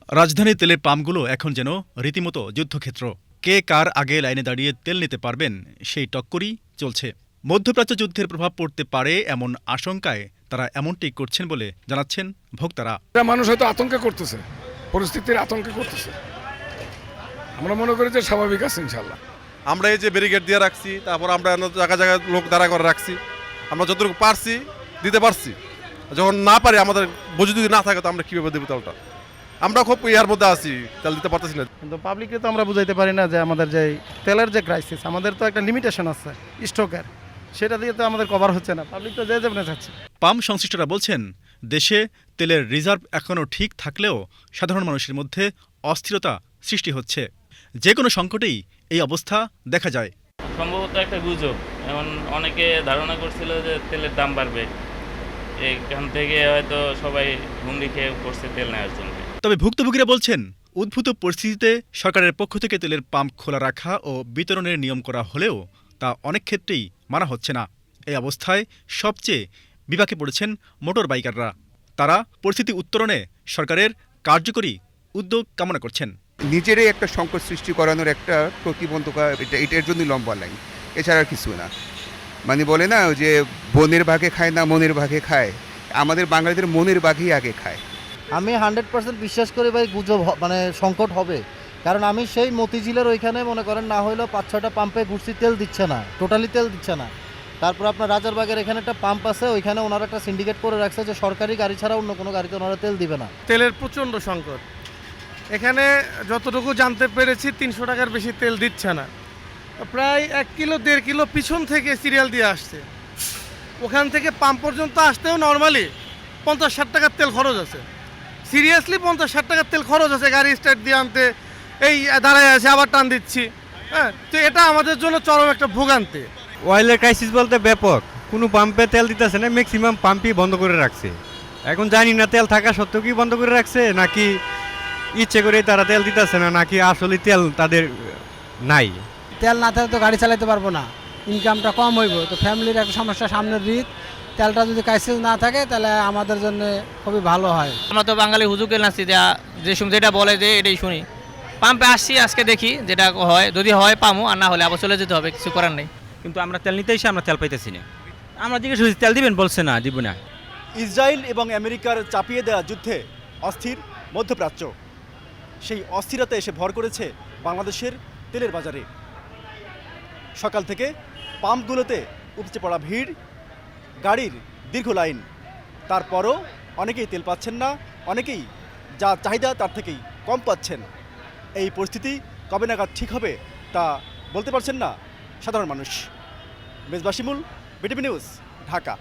রাজধানীর তেলের পাম্পগুলো এখন যেন রীতিমতো যুদ্ধক্ষেত্র। কে কার আগে লাইনে দাঁড়িয়ে তেল নিতে পারবেন সেই টক্করই চলছে। মধ্যপ্রাচ্য যুদ্ধের প্রভাব পড়তে পারে এমন আশঙ্কায় তারা এমনটি করছেন বলে জানাচ্ছেন ভোক্তারা। মানুষ হয়তো আতঙ্কে করতেছে, পরিস্থিতির আতঙ্কে করতেছে। আমরা মনে করি যে স্বাভাবিক আছে ইনশাল্লাহ। আমরা এই যে ব্যারিকেড দিয়ে রাখছি, তারপর আমরা জায়গায় জায়গায় লোক দাঁড়া করে রাখছি, আমরা যতটুকু পারছি দিতে পারছি। যখন না পারি, আমাদের বুঝে যদি না থাকে তো আমরা কীভাবে দেবো তেলটা? আমরা খুব ইয়ার মধ্যে আছি, তেল দিতে পারতেছি না। কিন্তু পাবলিককে তো আমরা বুঝাইতে পারি না যে আমাদের যে তেলের যে ক্রাইসিস, আমাদের তো একটা লিমিটেশন আছে স্টকের, সেটা দিয়ে তো আমাদের কভার হচ্ছে না। পাবলিক তো যে যেমন চাচ্ছে। পাম্প সংশ্লিষ্টরা বলছেন, দেশে তেলের রিজার্ভ এখনও ঠিক থাকলেও সাধারণ মানুষের মধ্যে অস্থিরতা সৃষ্টি হচ্ছে। যে কোনো সংকটেই এই অবস্থা দেখা যায়। সম্ভবত একটা গুজব, এমন অনেকে ধারণা করছিল যে তেলের দাম বাড়বে, এখান থেকে হয়তো সবাই হুমড়ি খেয়ে পড়ছে তেল নেওয়ার জন্য। তবে ভুক্তভোগীরা বলছেন, উদ্ভূত পরিস্থিতিতে সরকারের পক্ষ থেকে তেলের পাম্প খোলা রাখা ও বিতরণের নিয়ম করা হলেও তা অনেক ক্ষেত্রেই মানা হচ্ছে না। এই অবস্থায় সবচেয়ে বিপাকে পড়েছেন মোটর বাইকাররা। তারা পরিস্থিতি উত্তরণে সরকারের কার্যকরী উদ্যোগ কামনা করছেন। নিজেরই একটা সংকট সৃষ্টি করানোর একটা প্রতিবন্ধক, এটার জন্য লম্বা লাইন, এছাড়া কিছু না। মানে বলে না যে বনের বাঘে খায় না মনের বাঘে খায়, আমাদের বাঙালিদের মনের বাঘেই আগে খায়। আমি 100% বিশ্বাস করি ভাই গুজব, মানে সংকট হবে। কারণ আমি সেই মতিঝিলের ওইখানে মনে করেন না হইলেও 5-6টা পাম্পে ঘুরছি, তেল দিচ্ছে না, টোটালি তেল দিচ্ছে না। তারপর আপনার রাজারবাগের এখানে একটা পাম্প আছে, ওইখানে ওনারা একটা সিন্ডিকেট করে রাখছে যে সরকারি গাড়ি ছাড়া অন্য কোনো গাড়িতে ওনারা তেল দিবে না। তেলের প্রচণ্ড সংকট। এখানে যতটুকু জানতে পেরেছি 300 টাকার বেশি তেল দিচ্ছে না। প্রায় 1 কিলো 1.5 কিলো পিছন থেকে সিরিয়াল দিয়ে আসছে। ওখান থেকে পাম্প পর্যন্ত আসতেও নর্মালি 50-60 টাকার তেল খরচ আছে। সিরিয়াসলি 50-60 টাকার তেল খরচ আছে গাড়ি স্টার্ট দিয়ে আনতে। এই দাঁড়ায় আছে, আবার টান দিচ্ছি। হ্যাঁ, তো এটা আমাদের জন্য চরম একটা ভোগান্তি। অয়েলের ক্রাইসিস বলতে ব্যাপক, কোনো পাম্পে তেল দিতেছে না, ম্যাক্সিমাম পাম্পই বন্ধ করে রাখছে। এখন জানি না তেল থাকা সত্ত্বেও কি বন্ধ করে রাখছে, নাকি ইচ্ছে করে তারা তেল দিতেছে না, নাকি আসলে তেল তাদের নাই। তেল না থাকলে তো গাড়ি চালাতে পারবো না, ইনকামটা কম হইব। তো ফ্যামিলির একটা সমস্যা, সামনের ঋণ। তেলটা যদি ক্রাইসিস না থাকে তাহলে আমাদের জন্য খুবই ভালো হয়। আমরা তো বাঙালি হুজুকে নাচছি, যেটা বলে যে এটাই শুনি। পাম্পে আসছি, আজকে দেখি যেটা হয়, যদি হয় পামো, আর না হলে আবার চলে যেতে হবে, কিছু করার নেই। কিন্তু আমরা তেল নিতে এসে আমরা তেল পাইতেছি না। আমরা জিজ্ঞেস করছি তেল দিবেন, বলছে না, দিব না। ইসরায়েল এবং আমেরিকার চাপিয়ে দেওয়া যুদ্ধে অস্থির মধ্যপ্রাচ্য, সেই অস্থিরতা এসে ভর করেছে বাংলাদেশের তেলের বাজারে। সকাল থেকে পাম্পগুলোতে উপচে পড়া ভিড়, গাড়ির দীর্ঘ লাইন। তারপরও অনেকেই তেল পাচ্ছেন না, অনেকেই যা চাহিদা তার থেকেই কম পাচ্ছেন। এই পরিস্থিতি কবে নাগাদ ঠিক হবে তা বলতে পারছেন না সাধারণ মানুষ। মেজবা শিমুল, বিটিভি নিউজ, ঢাকা।